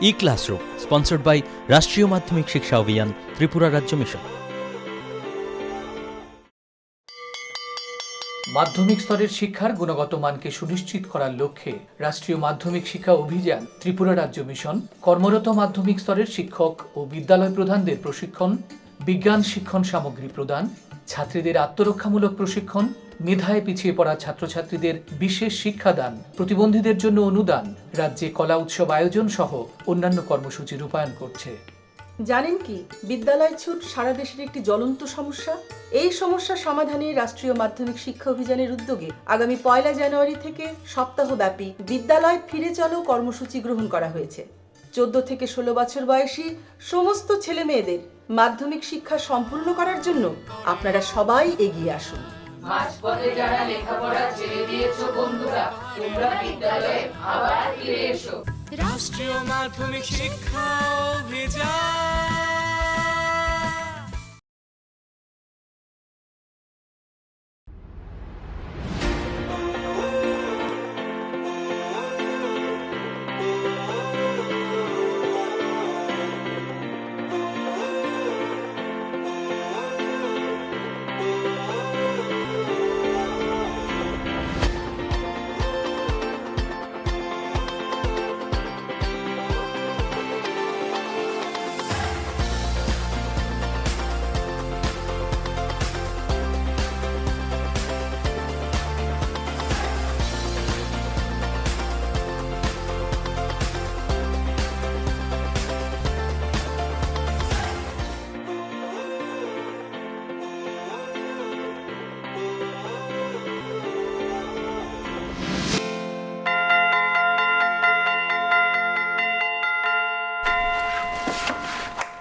E-Classroom, sponsored by রাষ্ট্রীয় মাধ্যমিক শিক্ষা অভিযান, ত্রিপুরা রাজ্য মিশন। মাধ্যমিক স্তরের শিক্ষার গুণগত মানকে সুনিশ্চিত করার লক্ষ্যে রাষ্ট্রীয় মাধ্যমিক শিক্ষা অভিযান, ত্রিপুরা রাজ্য মিশন কর্মরত মাধ্যমিক স্তরের শিক্ষক ও বিদ্যালয় প্রধানদের প্রশিক্ষণ, বিজ্ঞান শিক্ষণ সামগ্রী প্রদান, ছাত্রীদের আত্মরক্ষামূলক প্রশিক্ষণ, মেধায় পিছিয়ে পড়া ছাত্রছাত্রীদের বিশেষ শিক্ষাদান, প্রতিবন্ধীদের জন্য অনুদান, রাজ্যে কলা উৎসব আয়োজন সহ অন্যান্য কর্মসূচি রূপায়ণ করছে। জানেন কি, বিদ্যালয় ছুট সারা দেশের একটি জ্বলন্ত সমস্যা। এই সমস্যা সমাধানে রাষ্ট্রীয় মাধ্যমিক শিক্ষা অভিযানের উদ্যোগে আগামী 1 জানুয়ারি থেকে সপ্তাহব্যাপী বিদ্যালয় ফিরে চলো কর্মসূচি গ্রহণ করা হয়েছে। 14 থেকে 16 বছর বয়সী সমস্ত ছেলে মেয়েদের মাধ্যমিক শিক্ষা সম্পূর্ণ করার জন্য আপনারা সবাই এগিয়ে আসুন। মাঝপথে যারা লেখাপড়া ছেড়ে দিয়েছো বন্ধুরা, তোমরা বিদ্যালয়ে আবার ফিরে এসো। রাষ্ট্রীয় মাধ্যমিক শিক্ষা অভিযান।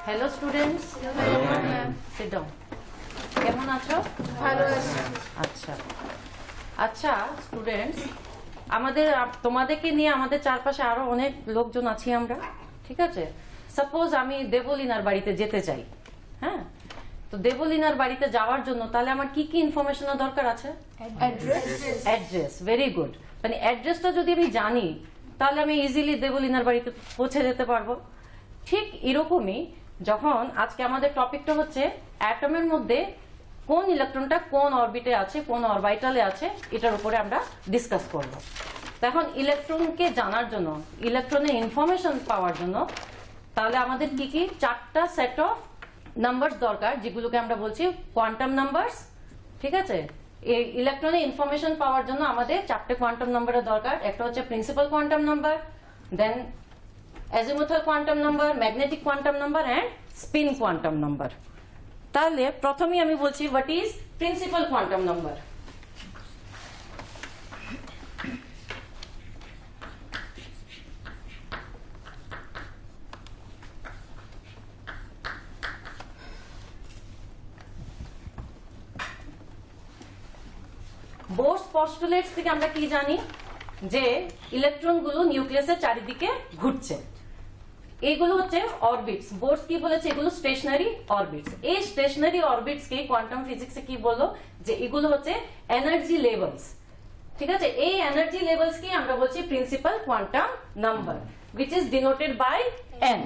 Hello students, sit down. কেমন আছো? ভালো আছি। আচ্ছা আচ্ছা স্টুডেন্টস, তোমাদেরকে নিয়ে আমাদের চারপাশে আরো অনেক লোকজন আছি আমরা, ঠিক আছে? সাপোজ আমি দেবলীনার বাড়িতে যেতে চাই, হ্যাঁ? তো দেবলীনার বাড়িতে যাওয়ার জন্য তাহলে আমার কি কি ইনফরমেশনের দরকার আছে? অ্যাড্রেস। Very good. মানে অ্যাড্রেসটা যদি আমি জানি তাহলে আমি ইজিলি দেবলীনার বাড়িতে পৌঁছে যেতে পারবো। ঠিক এরকমই যখন আজকে আমাদের টপিকটা হচ্ছে অ্যাটমের মধ্যে কোন ইলেকট্রনটা কোন অরবিটে আছে, কোন অরবিটালে আছে, এটার উপরে আমরা ডিসকাস করব। এখন ইলেকট্রনকে জানার জন্য, ইলেকট্রনের ইনফরমেশন পাওয়ার জন্য তাহলে আমাদের কি কি 4টা সেট অফ নাম্বারস দরকার, যেগুলোকে আমরা বলছি কোয়ান্টাম নাম্বারস, ঠিক আছে? এই ইলেকট্রনের ইনফরমেশন পাওয়ার জন্য আমাদের 4টে কোয়ান্টাম নাম্বারের দরকার। একটা হচ্ছে principal quantum number, then azimuthal quantum number, magnetic quantum number and spin quantum number. তাহলে প্রথমেই আমি বলছি what is principal quantum number. বোরস পস্টুলেটস থেকে আমরা কি জানি যে ইলেকট্রনগুলো নিউক্লিয়াসের চারিদিকে ঘুরছে। এইগুলো হচ্ছে অরবিটস। বোরস কি বলেছে? এগুলো স্টেশনারি অরবিটস। এই স্টেশনারি অরবিটস কে কোয়ান্টাম ফিজিক্সে কি বললো? যে এগুলো হচ্ছে এনার্জি লেভেলস, ঠিক আছে? এই এনার্জি লেভেলস কি আমরা বলছি principal quantum number, which is denoted by n.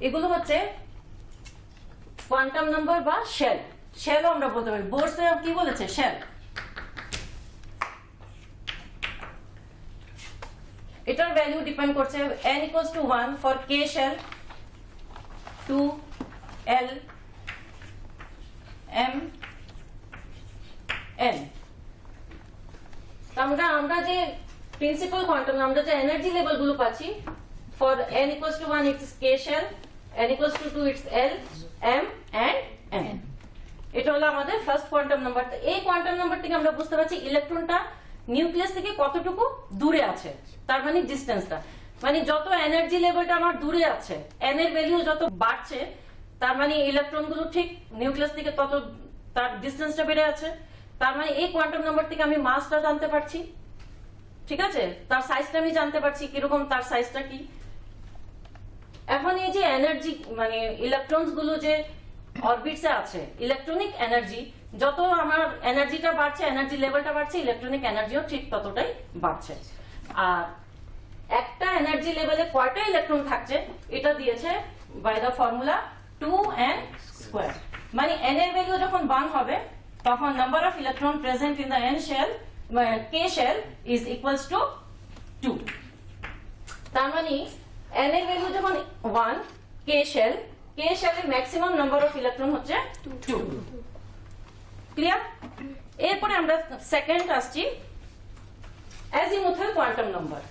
এগুলো হচ্ছে কোয়ান্টাম নাম্বার বা শেল। শেলও আমরা বলতে পারি। বোরস কি বলেছে? শেল। এটার ভ্যালু ডিপেন্ড করছে n equals to 1 for k shell, 2 l m n. আমরা যে প্রিন্সিপাল কোয়ান্টাম, আমরা যে এনার্জি লেভেল গুলো পাচ্ছি, for n equals to 1 it's k shell, n equals to 2 it's l m and n. এটা হলো আমাদের ফার্স্ট কোয়ান্টাম নাম্বার। এই কোয়ান্টাম নাম্বার থেকে আমরা বুঝতে পারছি ইলেকট্রনটা নিউক্লিয়াস থেকে কতটুকু দূরে আছে, তার মানে ডিসটেন্সটা। মানে যত এনার্জি লেভেলটা আমার দূরে আছে, n এর ভ্যালু যত বাড়ছে, তার মানে ইলেকট্রনগুলো ঠিক নিউক্লিয়াস থেকে তত তার ডিসটেন্সটা বেড়ে আছে। তার মানে এই কোয়ান্টাম নাম্বার থেকে আমি মাসটা জানতে পারছি, ঠিক আছে? তার সাইজটা আমি জানতে পারছি কিরকম তার সাইজটা কি। এখন এই যে এনার্জি মানে ইলেকট্রনস গুলো যে অরবিটসে আছে, ইলেকট্রনিক এনার্জি, যত আমার এনার্জিটা বাড়ছে, এনার্জি লেভেলটা বাড়ছে, ইলেকট্রনিক এনার্জিও ঠিক ততটাই বাড়ছে। আর একটা এনার্জি লেভেলে কয়টা ইলেকট্রন থাকছে এটা দিয়েছে by the formula 2n square. মানে n এর ভ্যালু যখন 1 হবে তখন number of electron present in the n shell k shell is equals to 2। তার মানে n এর ভ্যালু যখন 1, k শেলের ম্যাক্সিমাম নাম্বার অফ ইলেকট্রন হচ্ছে 2। ক্লিয়ার? এরপরে আমরা সেকেন্ড আসছি অ্যাজিমুথাল কোয়ান্টাম নাম্বার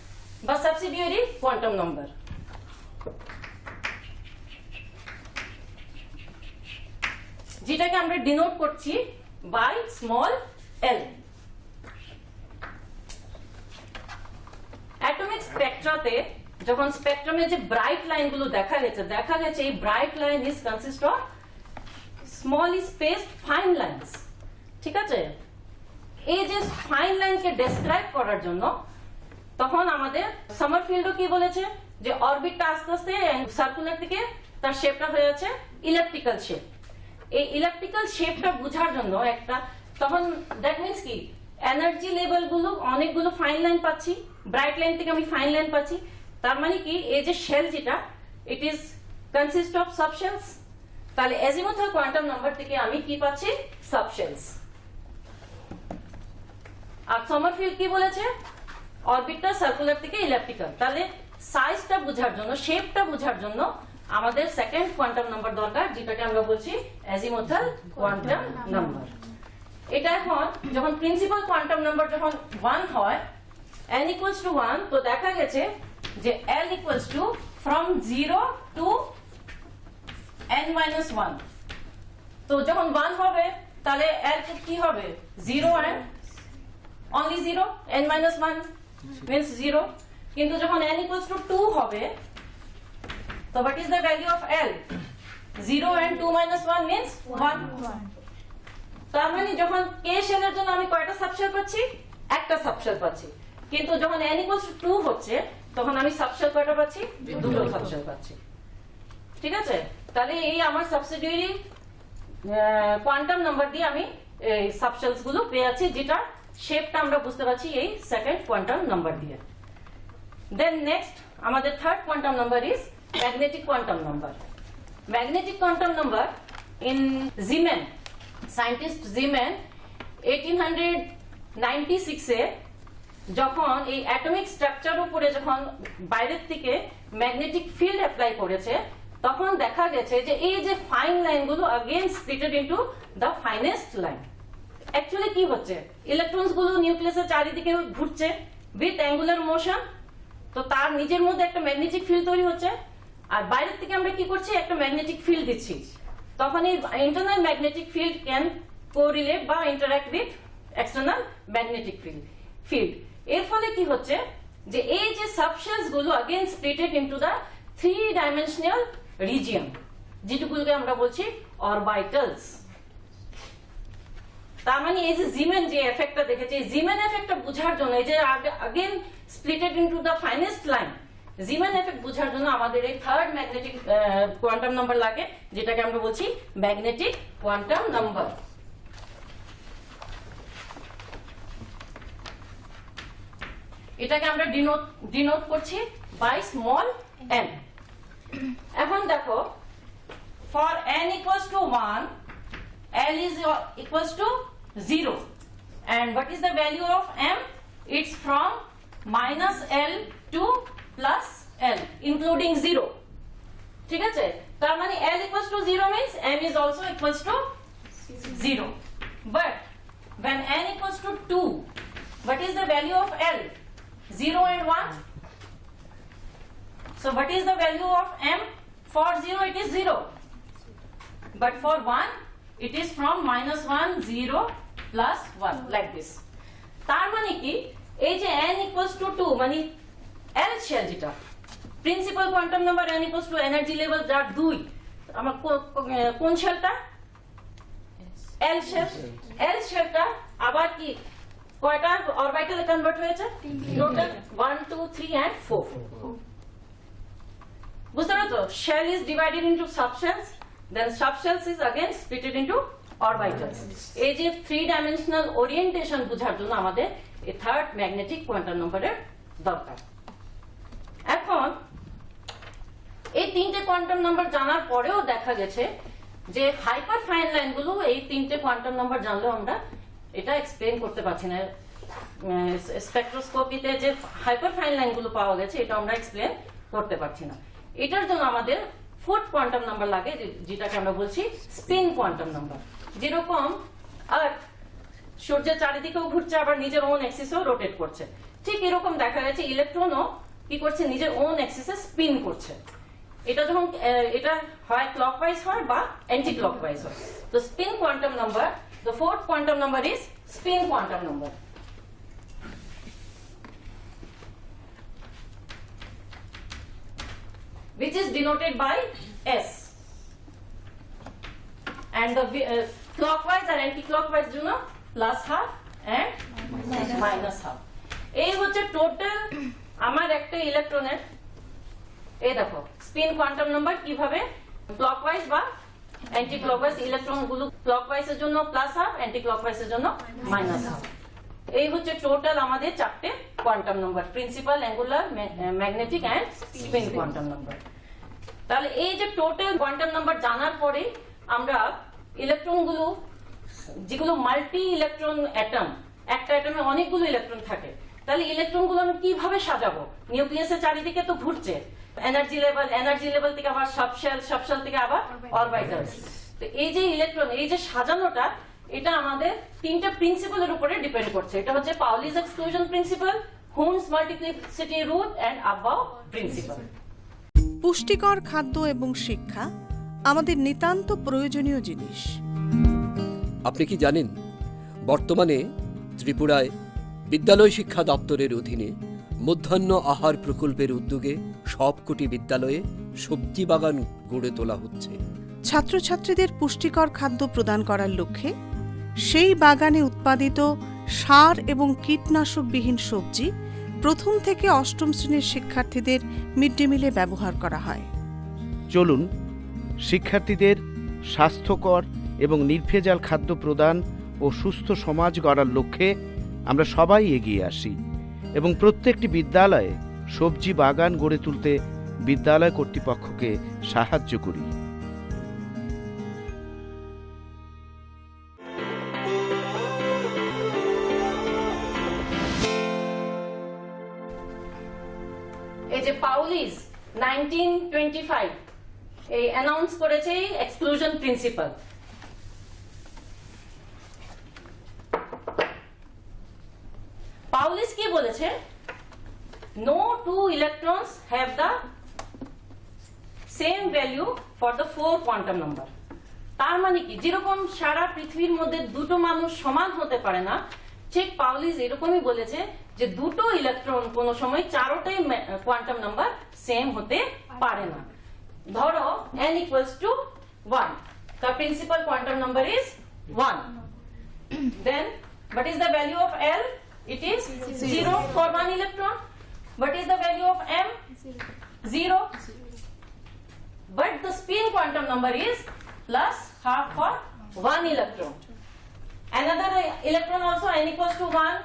বা সাবসিডিয়ারি কোয়ান্টাম নাম্বার। যেটাকে আমরা ডিনোট করছি বাই স্মল l। অ্যাটমিক স্পেকট্রাতে যখন স্পেকট্রামে যে ব্রাইট লাইনগুলো দেখা গেছে এই bright line is consist of small spaced fine lines. ঠিক আছে? এই যে ফাইন লাইনকে ডেসক্রাইব করার জন্য তখন আমাদের সামারফিল্ডও কি বলেছে যে অরবিটটা আস্তে আস্তে সার্কুলার থেকে তার শেপটা হয়ে যাচ্ছে ইলেপ্টিক্যাল শেপ। এই ইলেপ্টিক্যাল শেপটা বোঝার জন্য একটা তখন দ্যাট মিন্স কি এনার্জি লেভেল গুলো অনেকগুলো ফাইন লাইন পাচ্ছি, ব্রাইট লাইন থেকে আমি ফাইন লাইন পাচ্ছি। তার মানে কি এই যে শেল যেটা ইট ইজ কনসিস্ট অফ সাবশেলস। তাহলে অ্যাজিমুথাল কোয়ান্টাম নাম্বার থেকে আমি কি পাচ্ছি? সাবশেলস। আর সামারফিল্ড কি বলেছে? অরবিটটা সার্কুলার থেকে ইলেপ্টিক্যাল। তাহলে সাইজটা বোঝার জন্য শেপটা বোঝার জন্য আমাদের সেকেন্ড কোয়ান্টাম নাম্বার দরকার, যেটাকে আমরা বলছি অ্যাজিমুথাল কোয়ান্টাম নাম্বার। এটা এখন যখন প্রিন্সিপাল কোয়ান্টাম নাম্বার যখন 1 হয় n equals to 1, তো দেখা গেছে যে l equals to from 0 to n minus 1। তো যখন 1 হবে তাহলে l কি হবে? 0 and only 0, n minus 1 means 0। কিন্তু যখন n equals to 2 হবে তো what is the value of l? 0 and 2 minus 1 means 1। তার মানে যখন k শেলের জন্য আমি কয়টা সাবশেল পাচ্ছি? একটা সাবশেল পাচ্ছি। কিন্তু যখন n equals to 2 হচ্ছে তখন আমি সাবশেল কয়টা পাচ্ছি? দুটো সাবশেল পাচ্ছি। ঠিক আছে? তাহলে এই আমার সাবসিডিয়ারি কোয়ান্টাম নাম্বার দিয়ে আমি এই সাবশেলস গুলো পেয়ে যাচ্ছি, যেটা শেপটা আমরা বুঝতে পারছি এই সেকেন্ড কোয়ান্টাম নাম্বার দিয়ে। দেন নেক্সট আমাদের third quantum number is magnetic quantum number. Magnetic quantum number in Jimin, scientist Jimin 1896 এ যখন এই অ্যাটমিক স্ট্রাকচার উপরে যখন বাইরের থেকে ম্যাগনেটিক ফিল্ড অ্যাপ্লাই করেছে তখন দেখা গেছে যে এই যে ফাইন লাইনগুলো again splitted into the finest line. Actually কি হচ্ছে? ইলেকট্রনস গুলো নিউক্লিয়াসের চারিদিকে ঘুরছে উইথ অ্যাঙ্গুলার মোশন। তো তার নিজের মধ্যে একটা ম্যাগনেটিক ফিল্ড তৈরি হচ্ছে, আর বাইরের থেকে আমরা কি করছি? একটা ম্যাগনেটিক ফিল্ড দিচ্ছি। তখন এই internal magnetic field can correlate বা interact with external magnetic field. এর ফলে কি হচ্ছে যে এই যে সাবশেলস গুলো again splitted into the 3 dimensional region, যেটুকুকে আমরা বলছি অরবিটালস। তার মানে এই যে জিমেন যে এফেক্টটা দেখেছে, এই জিমেন এফেক্টটা বোঝার জন্য এই যে again splitted into the finest line, Zeeman effect বোঝার জন্য আমাদের এই থার্ড ম্যাগনেটিক কোয়ান্টাম নাম্বার লাগে, যেটাকে আমরা বলছি ম্যাগনেটিক কোয়ান্টাম নাম্বার। এটাকে আমরা ডিনোট করছি বাই স্মল n। এখন দেখো for n equals to 1 l is equals to 0 and what is the value of m? It's from minus l to plus l including 0। ঠিক আছে? তার মানে l equals to 0 means m is also equals to 0, but when n equals to 2 what is the value of l? 0 and 1. So what is the value of m? For 0 it is 0, but for 1 it is from minus 1 0 plus 1 like this। তার মানে কি এই যে n equals to 2 মানে l shell যেটা principal quantum number n equals to energy level যার 2, আমার কোন শেলটা? l shell. l শেলটা আবার কি কয়টা অরবিটালে কনভার্ট হয়েছে? Total 1 2 3 and 4। বুঝতে পারছো? Shell is divided into subshells, then subshells is again splitted into orbitals. এই যে 3 ডাইমেনশনাল ওরিয়েন্টেশন বোঝার জন্য আমাদের এই থার্ড ম্যাগনেটিক কোয়ান্টাম নাম্বারের দরকার। তিনটে কোয়ান্টাম নাম্বার জানার পরেও দেখা গেছে যে হাইপার ফাইন লাইনগুলো এই তিনটে কোয়ান্টাম নাম্বার জানলেও আমরা এটা এক্সপ্লেন করতে পারছি না। স্পেকট্রোস্কোপিতে যে হাইপার ফাইন লাইনগুলো পাওয়া গেছে এটা আমরা এক্সপ্লেন করতে পারছি না। এটার জন্য আমাদের ফোর্থ কোয়ান্টাম নাম্বার লাগে, যেটাকে আমরা বলছি স্পিন কোয়ান্টাম নাম্বার। যেরকম আর্থ সূর্যের চারিদিকেও ঘুরছে, আবার নিজের ওন অ্যাক্সিসেও রোটেট করছে, ঠিক এরকম দেখা গেছে ইলেকট্রনও কি করছে, নিজের ওন অ্যাক্সিসে স্পিন করছে। এটা যখন এটা হয় ক্লকওয়াইজ হয় বা অ্যান্টি ক্লকওয়াইজ হয়। তো spin quantum number, the fourth quantum number is spin quantum number. Which is denoted by S, and the clockwise or anti-clockwise জন্য plus half and minus half। এই হচ্ছে টোটাল আমার একটা ইলেকট্রনের, এই দেখো স্পিন কোয়ান্টাম নাম্বার কিভাবে ক্লকওয়াইজ বা অ্যান্টি ক্লকওয়াইজ, ইলেকট্রন গুলো ক্লকওয়াইজ এর জন্য প্লাস হাফ, অ্যান্টি ক্লকওয়াইজ এর জন্য মাইনাস হাফ। এই হচ্ছে টোটাল আমাদের চারটে quantum number, principal, angular, magnetic and spin quantum number. তাহলে এই যে টোটাল কোয়ান্টাম নাম্বার জানার পরে আমরা ইলেকট্রন গুলো, যেগুলো মাল্টি ইলেকট্রন অ্যাটম, একটা অ্যাটমে অনেকগুলো ইলেকট্রন থাকে, তাহলে ইলেকট্রন গুলো আমি কিভাবে সাজাবো? নিউক্লিয়াসের চারিদিকে তো ঘুরছে, এনার্জি লেভেল থেকে আবার সাবশেল থেকে আবার অরবিটাল। তো এই যে ইলেকট্রন, এই যে সাজানোটা, এটা আমাদের তিনটা প্রিন্সিপালের উপরে ডিপেন্ড করছে। এটা হচ্ছে Pauli's exclusion principle, Hund's multiplicity rule and Aufbau principle. পুষ্টিকর খাদ্য এবং শিক্ষা আমাদের নিতান্ত প্রয়োজনীয় জিনিস। আপনি কি জানেন, বর্তমানে ত্রিপুরায় বিদ্যালয় শিক্ষা দপ্তরের অধীনে মধ্যাহ্ন আহার প্রকল্পের উদ্যোগে সবকটি বিদ্যালয়ে সবজি বাগান গড়ে তোলা হচ্ছে। ছাত্রছাত্রীদের পুষ্টিকর খাদ্য প্রদান করার লক্ষ্যে সেই বাগানে উৎপাদিত সার এবং কীটনাশকবিহীন সবজি প্রথম থেকে অষ্টম শ্রেণীর শিক্ষার্থীদের মিড ডে মিলে ব্যবহার করা হয়। চলুন শিক্ষার্থীদের স্বাস্থ্যকর এবং নির্ভেজাল খাদ্য প্রদান ও সুস্থ সমাজ গড়ার লক্ষ্যে আমরা সবাই এগিয়ে আসি এবং প্রত্যেকটি বিদ্যালয়ে সবজি বাগান গড়ে তুলতে বিদ্যালয় কর্তৃপক্ষকে সাহায্য করি। এই যে পাউলিস 1925 এই অ্যানাউন্স করেছে এক্সক্লুশন প্রিন্সিপাল। পাউলিস কি বলেছে? No two electrons have the same value for the four quantum number. তার মানে কি, যেরকম সারা পৃথিবীর মধ্যে দুটো মানুষ সমান হতে পারে না, ঠিক পাউলিস এরকমই বলেছে যে দুটো ইলেকট্রন কোন সময় চারোটাই কোয়ান্টাম নাম্বার সেম হতে পারে না। ধরো n equals to 1, the principal quantum number is 1. Then what is the value of L? It is 0 for one electron. What is the value of M? 0. But the spin quantum number is plus half for one electron. Another electron also, n equals to 1,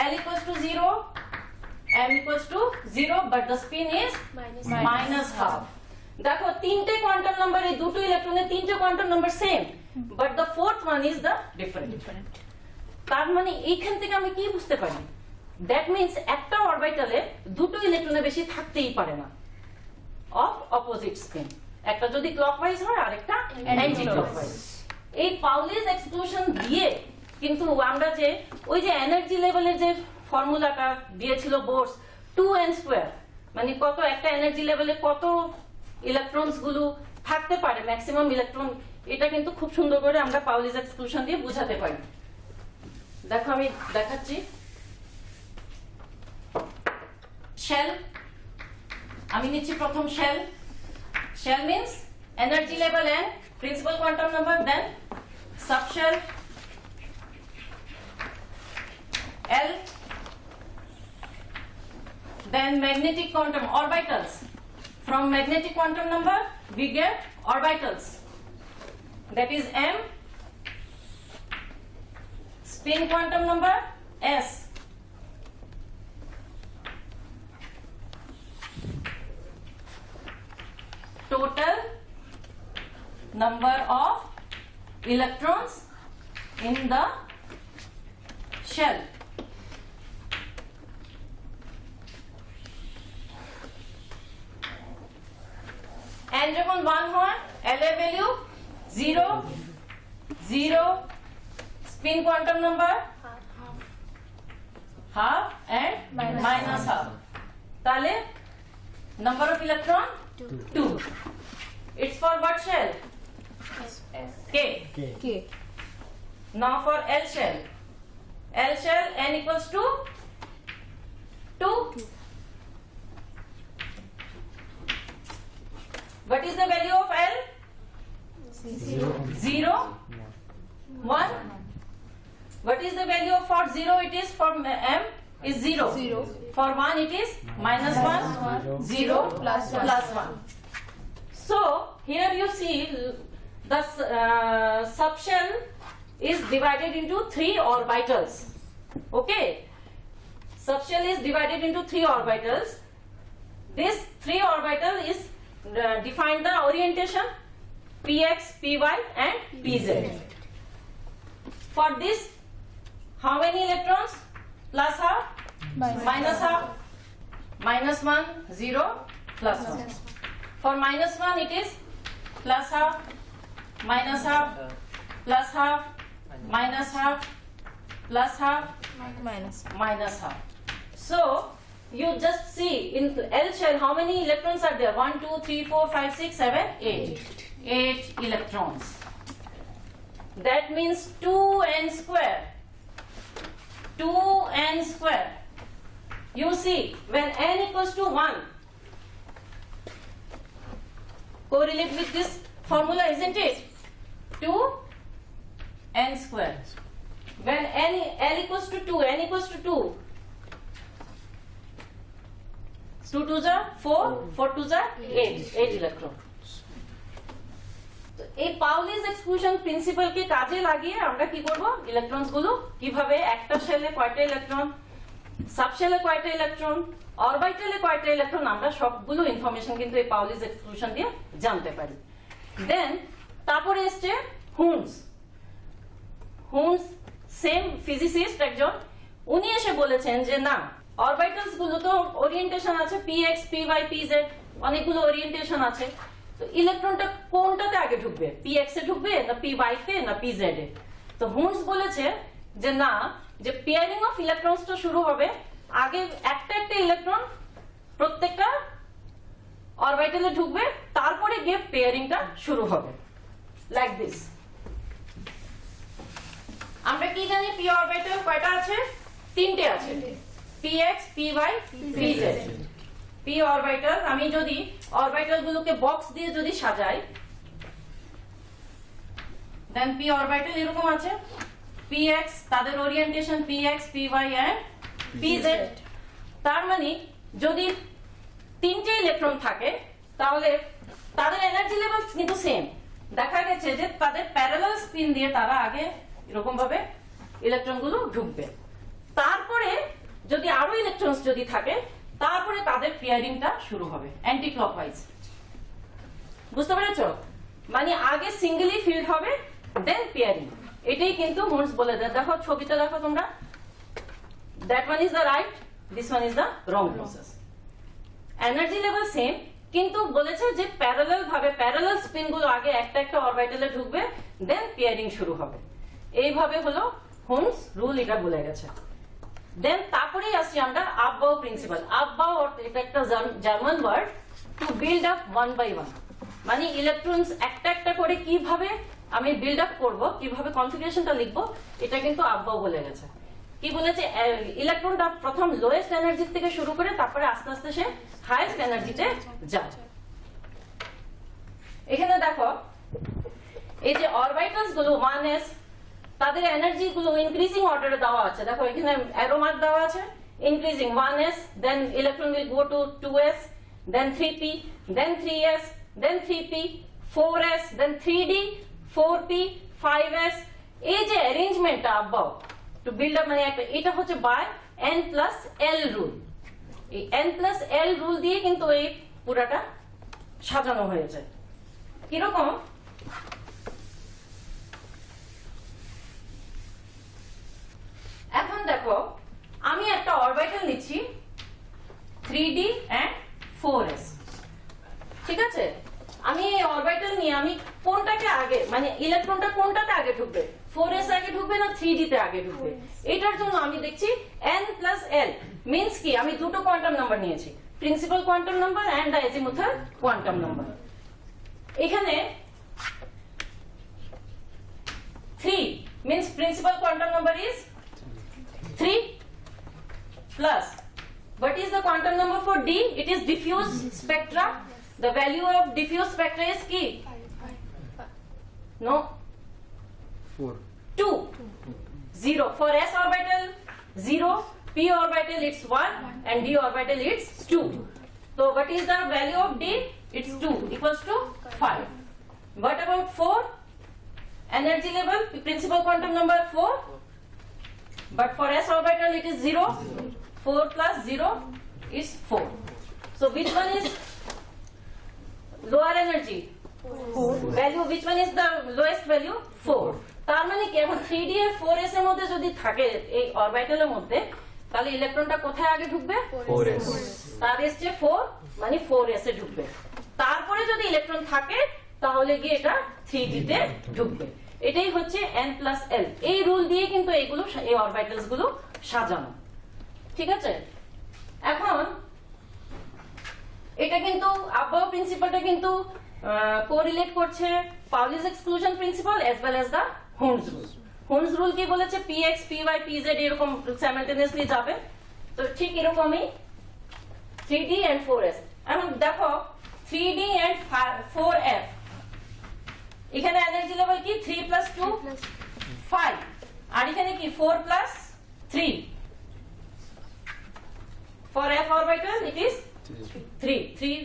L equals to 0, M equals to 0, but the spin is minus half. দেখো তিনটে quantum number, এই দুটো ইলেকট্রনের তিনটে quantum number same, but the fourth one is the different. তার মানে এইখান থেকে আমি কি বুঝতে পারি? দ্যাট মিন্স একটা অরবিটালে দুটো ইলেকট্রনের বেশি থাকতেই পারে না অফ অপোজিট স্পিন, একটা যদি ক্লকওয়াইজ হয় আর একটা অ্যান্টি ক্লকওয়াইজ। এই পাউলিস এক্সক্লুশন দিয়ে কিন্তু আমরা যে ওই যে এনার্জি লেভেলের যে ফর্মুলাটা দিয়েছিল বোর্স 2n², মানে কত একটা এনার্জি লেভেলে কত ইলেকট্রনস গুলো থাকতে পারে, ম্যাক্সিমাম ইলেকট্রন, এটা কিন্তু খুব সুন্দর করে আমরা পাউলিস এক্সক্লুশন দিয়ে বোঝাতে পারি। দেখো আমি দেখাচ্ছি। শেল, আমি নিচ্ছি প্রথম shell. Shell means energy level and principal quantum number, then subshell L, then magnetic quantum orbitals. From magnetic quantum number we get orbitals, that is M. Spin quantum number S. total number of electrons in the shell. n যখন 1 হয় L এর value 0 0 spin quantum number half and minus half. তাহলে number of electron 2. It's for what shell? K. Now for L shell. L shell n equals to 2. What is the value of L? 0. 1. What is the value of for 0? It is for M is 0. For 1 it is minus 1. 0 plus 1. So here you see the subshell is divided into 3 orbitals. Okay. Subshell is divided into 3 orbitals. This 3 orbital is define the orientation px, py and pz. For this, how many electrons? Plus half, minus half, minus 1, 0, plus 1. For minus 1 it is plus half, minus half, plus half, minus half, plus half, minus half. So you just see in L shell how many electrons are there? 1, 2, 3, 4, 5, 6, 7, 8. 8 electrons. That means 2n square. 2n square. You see, when n equals to 1, correlate with this formula, isn't it? 2n square. When L equals to 2, n equals to 2, 2 2s are 4, 4 2s are 8 electron. এই পাউলিস exclusion principal কে কাজে লাগিয়ে আমরা কি করব electrons গুলো কিভাবে একটা শেলে কয়টা ইলেকট্রন সাবশেলে কয়টা ইলেকট্রন অরবিটালে কয়টা ইলেকট্রন আমরা সবগুলো ইনফরমেশন কিন্তু এই পাউলিস এক্সক্লুশন দিয়ে জানতে পারি দেন তারপরে আসছে হুমস সেম ফিজিসিস্ট একজন উনি এসে বলেছেন যে না অরবিটালস গুলো তো ওরিয়েন্টেশন আছে px py pz অনেকগুলো ওরিয়েন্টেশন আছে তো ইলেকট্রনটা কোনটাতে আগে ঢুকবে px এ ঢুকবে না py তে না pz এ তো হুমস বলেছে যে না যে পেয়ারিং অফ ইলেকট্রনসটা শুরু হবে আগে একটা একটা ইলেকট্রন প্রত্যেকটা অরবিটালে ঢুকবে তারপরে গিয়ে পেয়ারিংটা শুরু হবে লাইক দিস আমরা কি জানি p অরবিটাল কয়টা আছে তিনটে আছে px py pz p orbital আমি যদি অরবিটাল গুলোকে বক্স দিয়ে যদি সাজাই দেন p অরবিটাল এরকম আছে px তাদের orientation px py and pz তার মানে যদি তিনটে ইলেকট্রন থাকে তাহলে তাদের এনার্জি লেভেল কিন্তু সেম দেখা গেছে যে তাদের প্যারালাল স্পিন দিয়ে তারা আগে এরকম ভাবে ইলেকট্রন গুলো ঢুকবে তারপরে যদি আরো ইলেকট্রনস যদি থাকে তারপরে তাদের পেয়ারিংটা শুরু হবে অ্যান্টি ক্লকওয়াইজ বুঝতে পেরেছো মানে আগে সিঙ্গেলি ফিল্ড হবে দেন পেয়ারিং এটাই কিন্তু হুমস বলে দেয় দেখো ছবিটা দেখো তোমরা that one is the right this one is the wrong process energy level same কিন্তু বলেছে যে প্যারালাল ভাবে প্যারালাল স্পিন গুলো আগে একটা একটা অরবিটালে ঢুকবে দেন পেয়ারিং শুরু হবে এইভাবে হলো হুমস রুল এটা বলে গেছে দেন তারপরেই আসছি আমরা আববাউ প্রিন্সিপাল আববাউ এটা একটা German word to build up one by one মানে ইলেকট্রনস একটা একটা করে কিভাবে আমি বিল্ড আপ করবো কিভাবে কনফিগারেশনটা লিখবো এটা কিন্তু আববাউ বলে গেছে কি বলেছে ইলেকট্রনটা প্রথম লোয়েস্ট এনার্জি থেকে শুরু করে তারপরে আস্তে আস্তে সে হাইয়েস্ট এনার্জিতে যায় এখানে দেখো এই যে অরবিটালস গুলো 1s তাদের এনার্জি গুলো ইনক্রিজিং অর্ডারে দেওয়া আছে দেখো এখানে অ্যারো মার্ক দেওয়া আছে increasing 1s then electron will go to 2s then 3p then 3s then 3p 4s then 3d 4p 5s এই যে অ্যারেঞ্জমেন্টটা আবাউ টু বিল্ড আপ মানে একটা এটা হচ্ছে বাই n+l রুল এই n+l রুল দিয়ে কিন্তু এই পুরাটা সাজানো হয়েছে। কিরকম? এখন দেখো আমি একটা অরবিটাল নিচ্ছি 3d and 4s, ঠিক আছে? আমি এই অরবিটাল নিয়ে আমি কোনটাকে আগে, মানে ইলেকট্রনটা কোনটাতে আগে ঢুকবে, 4s আগে ঢুকবে না 3d তে আগে ঢুকবে, এটার জন্য আমি দেখছি n plus l মিন্স কি আমি দুটো কোয়ান্টাম নাম্বার নিয়েছি, principal quantum number and the azimuthal quantum number. এখানে 3 means principal quantum number is 3 plus what is the quantum number for D? It is diffuse spectra. The value of diffuse spectra is key. No. 2. 0 for s orbital 0, p orbital it's 1 and d orbital it's 2. So what is the value of D? It's 2 equals to 5. What about 4? Energy level, principal quantum number 4, but for s orbital it is 0. 4 plus 0 is 4. So which one is lower energy? 4. Value, which one is the lowest value? 4. তার মানে কি এখন 3d আর 4s এর মধ্যে যদি থাকে এই অরবিটালের মধ্যে, তাহলে ইলেকট্রনটা কোথায় আগে ঢুকবে? 4s। তার এসছে 4 মানে 4s এ ঢুকবে। তারপরে যদি ইলেকট্রন থাকে তাহলে গিয়ে এটা 3d তে ঢুকবে। এটাই হচ্ছে n plus l। এই রুল দিয়ে কিন্তু এইগুলো, এই অরবিটালস গুলো সাজানো, ঠিক আছে? এখন এটা কিন্তু আবাভ প্রিন্সিপালটা কিন্তু কোরিলেট করছে Pauli's exclusion principle as well as the Hund's rule. Hund's rule কি বলেছে? px py pz এরকম সাইমালটেনিয়াসলি যাবে, তো ঠিক এরকমই 3d and 4s। এখন দেখো 3d and 4f, এখানে এনার্জি লেভেল কি 3 plus 2 5, আর এখানে কি 4 plus 3। For f orbital it is 3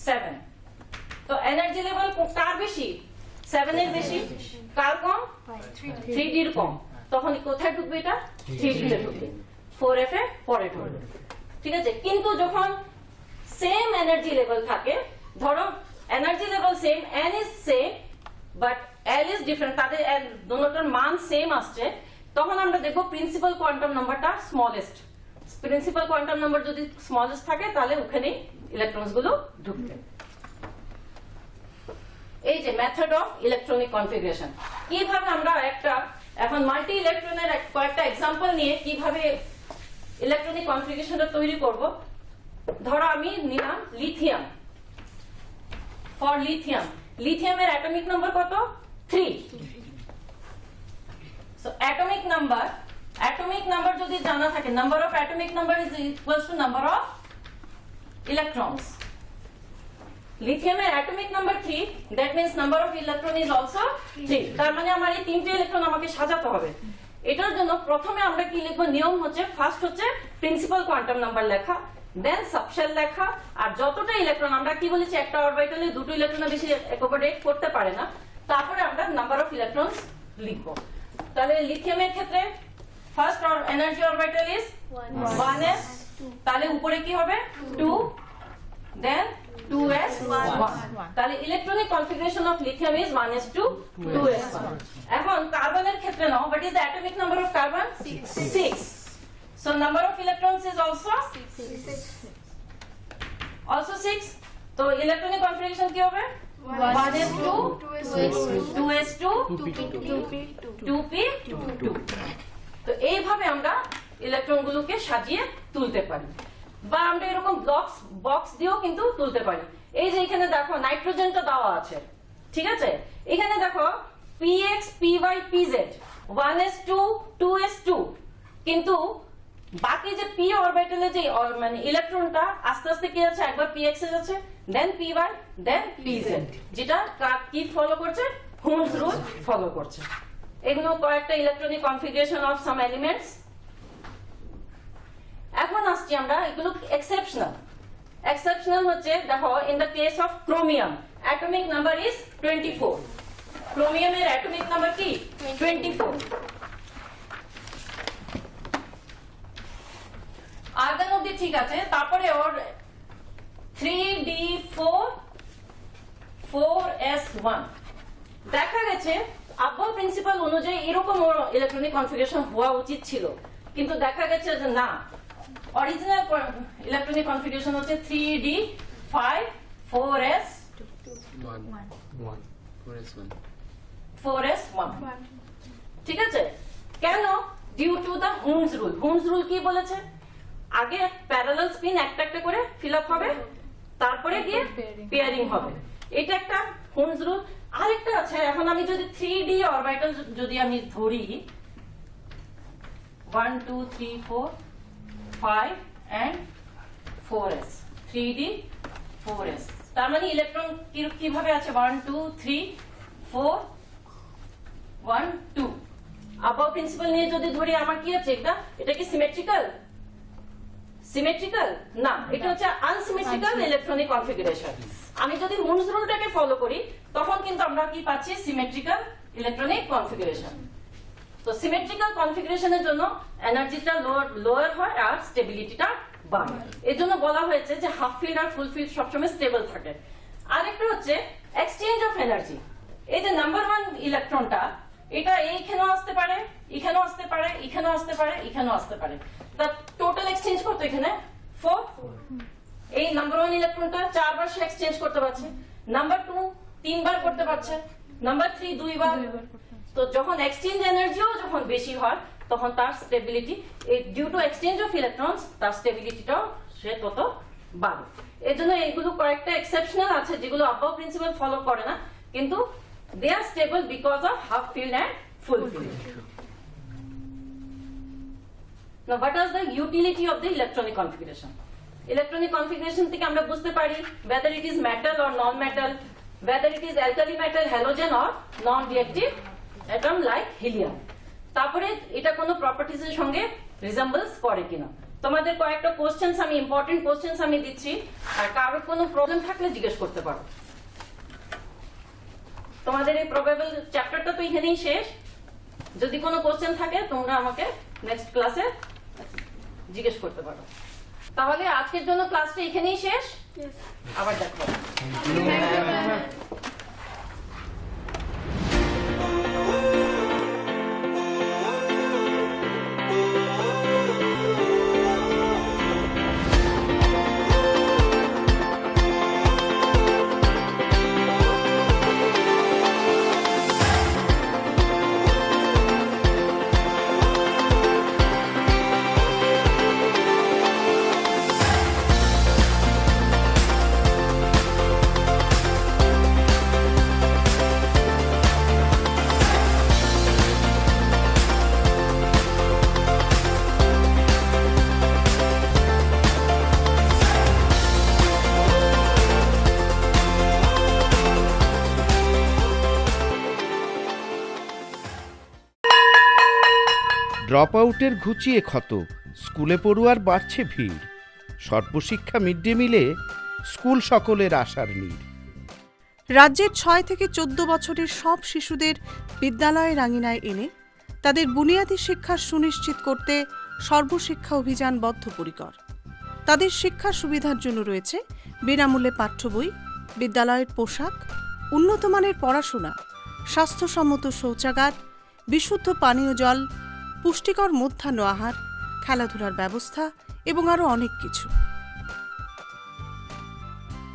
7। তো এনার্জি লেভেল কার বেশি? 7 এর বেশি। কার কম? 3d এর কম। তখন কোথায় ঢুকবে এটা? 3d তে ঢুকবে, 4f এ পরে ঢুকবে, ঠিক আছে? কিন্তু যখন সেম এনার্জি লেভেল থাকে, ধরো energy level same, n is same but l is different, তাদের দুটোর মান সেম আসছে, তখন আমরা দেখব প্রিন্সিপাল কোয়ান্টাম নাম্বারটা স্মলেস্ট। প্রিন্সিপাল কোয়ান্টাম নাম্বার যদি স্মলেস্ট থাকে তাহলে ওখানে ইলেকট্রনস গুলো ঢুকবে। এই যে মেথড অফ ইলেকট্রনিক কনফিগারেশন, কিভাবে আমরা একটা এখন মাল্টি ইলেকট্রনের কয়েকটা এক্সাম্পল নিয়ে কিভাবে ইলেকট্রনিক কনফিগারেশনটা তৈরি করব। ধরো আমি নিলাম লিথিয়াম। ফর লিথিয়াম, লিথিয়ামের অ্যাটমিক নাম্বার কত? 3। সো অ্যাটমিক নাম্বার যদি জানা থাকে, number of atomic number is equals to number of electrons. লিথিয়ামের atomic number 3, that means number of electron is also 3। তার মানে আমার এই তিনটে ইলেকট্রন আমাকে সাজাতে হবে। এটার জন্য প্রথমে আমরা কি লিখবো? নিয়ম হচ্ছে ফার্স্ট হচ্ছে প্রিন্সিপাল কোয়ান্টাম নাম্বার লেখা, দেন সাবশেল লেখা, আর যতটা ইলেকট্রন আমরা কি বলেছি একটা অরবিটালে দুটো ইলেকট্রন বেশি অ্যাকোমোডেট করতে পারে না, তারপরে আমরা নাম্বার অফ ইলেকট্রনস লিখবো। তাহলে লিথিয়ামের ক্ষেত্রে first energy orbital is 1s, তাহলে উপরে কি হবে? 2, দেন 2s 1। তাহলে electronic configuration of lithium is 1s2 2s1। এখন কার্বনের ক্ষেত্রে নাও, what is the atomic number of carbon? 6। So number of electrons is also 6। তো ইলেকট্রনিক কনফিগারেশন কি হবে? 1s2 2s2 2p2। তো এইভাবে আমরা ইলেকট্রন গুলোকে সাজিয়ে তুলতে পারি, বা আমরা এরকম বক্স দিয়েও কিন্তু তুলতে পারি। এই যে এখানে দেখো নাইট্রোজেনটা দেওয়া আছে, ঠিক আছে? এখানে দেখো px py pz 1s2 2s2, কিন্তু বাকি যে p অরবিটালে যে মানে ইলেকট্রনটা আস্তে আস্তে কি আছে, একবার px এ যাচ্ছে, দেন py, দেন pz, যেটা কি ফলো করছে? হোমস রুল ফলো করছে। এগুলো কয়েকটা electronic configuration of some elements. এখন আসছি আমরা এগুলো এক্সেপশনাল হচ্ছে, দেখো in the case of chromium atomic number is 24। ক্রোমিয়ামের অ্যাটমিক নাম্বার কি? 24। আর্গন অবধি ঠিক আছে, তারপরে ওর 3d4 4S1 দেখা গেছে আব্বাল প্রিন্সিপাল অনুযায়ী এরকম ইলেকট্রনিক কনফিগারেশন হওয়া উচিত ছিল, কিন্তু দেখা গেছে যে না, অরিজিনাল ইলেকট্রনিক কনফিগারেশন হচ্ছে 3D5 4S1 ঠিক আছে। কেন? Due to the Hund's rule. Hund's rule কি বলেছে? আগে প্যারালাল স্পিন একটা একটা করে ফিল আপ হবে, তারপরে গিয়ে পেয়ারিং হবে। এটা একটা হুমস রুল। আরেকটা আছে, এখন আমি যদি 3D অরবিটাল যদি আমি ধরি 1 2 3 4 5 and 4s 3D 4s, তার মানে ইলেকট্রন কিভাবে আছে 1 2 3 4 1 2। আবাউ প্রিন্সিপাল নিয়ে যদি ধরি আমার কি আছে, এটা কি সিমেট্রিক্যাল? সিমেট্রিক্যাল না, এটা হচ্ছে আনসিমেট্রিক্যাল ইলেকট্রনিক কনফিগারেশন। আমি যদি হুমস রুলটাকে ফলো করি তখন কিন্তু আমরা কি পাচ্ছি? Symmetrical electronic configuration. তো সিমেট্রিক্যাল কনফিগারেশনের জন্য এনার্জিটা লোয়ার হয় আর স্টেবিলিটিটা বাড়ে। এর জন্য বলা হয়েছে যে হাফ ফিল্ড আর ফুল ফিল্ড সবসময় স্টেবল থাকে। আরেকটা হচ্ছে এক্সচেঞ্জ অফ এনার্জি। এই যে নাম্বার 1 ইলেকট্রনটা, এটা এইখানেও আসতে পারে, এখানেও আসতে পারে, এখানেও আসতে পারে, এখানেও আসতে পারে। তার টোটাল এক্সচেঞ্জ করতে এখানে 4। এই নাম্বার 1 ইলেকট্রনটা 4 বার সে এক্সচেঞ্জ করতে পারছে, নাম্বার 2 3 বার করতে পারছে, নাম্বার 3 2 বার। তো যখন এক্সচেঞ্জ এনার্জিও যখন বেশি হয় তখন তার stability, due to exchange of electrons, তার স্টেবিলিটিটাও সে তত বাড়ে। এর জন্য এগুলো কয়েকটা এক্সেপশনাল আছে যেগুলো আব্বাউ প্রিন্সিপাল ফলো করে না, কিন্তু they are stable because of half filled and full filled. Now what is the utility of the electronic configuration? Electronic configuration থেকে আমরা বুঝতে পারি whether it is metal or non-metal, whether it is alkali metal, halogen or non-reactive atom like helium. তারপরে এটা কোনো properties এর সঙ্গে resembles করে কিনা। তোমাদের কয়েকটা কোশ্চেনস আমি ইম্পর্টেন্ট কোশ্চেনস আমি দিচ্ছি, আর কারোর কোনো প্রবলেম থাকলে জিজ্ঞেস করতে পারো। তোমাদের এই প্রবাবল চ্যাপ্টারটা তো এখানেই শেষ। যদি কোনো কোশ্চেন থাকে তোমরা আমাকে নেক্সট ক্লাসে জিজ্ঞেস করতে পারো। তাহলে আজকের জন্য ক্লাসটা এখানেই শেষ, আবার দেখো। ড্রপ আউটের ঘুচিয়ে ক্ষত, স্কুলে পড়ুয়ার বাড়ছে ভিড়, সর্বশিক্ষা মিড ডে মিলে স্কুল সকলের আশার নীড়। রাজ্যের 6 থেকে 14 বছরের সব শিশুদের বিদ্যালয়ের আঙিনায় এনে তাদের বুনিয়াদী শিক্ষা সুনিশ্চিত করতে সর্বশিক্ষা অভিযান বদ্ধপরিকর। তাদের শিক্ষার সুবিধার জন্য রয়েছে বিনামূল্যে পাঠ্য বই, বিদ্যালয়ের পোশাক, উন্নত মানের পড়াশোনা, স্বাস্থ্যসম্মত শৌচাগার, বিশুদ্ধ পানীয় জল, পুষ্টিকর মধ্যাহ্ন আহার, খেলাধুলার ব্যবস্থা এবং আরও অনেক কিছু।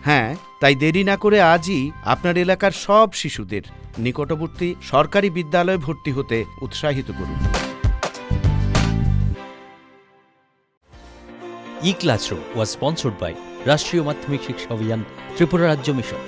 হ্যাঁ, তাই দেরি না করে আজই আপনার এলাকার সব শিশুদের নিকটবর্তী সরকারি বিদ্যালয়ে ভর্তি হতে উৎসাহিত করুন। E-Classroom was sponsored by রাষ্ট্রীয় মাধ্যমিক শিক্ষা অভিযান ত্রিপুরা রাজ্য মিশন।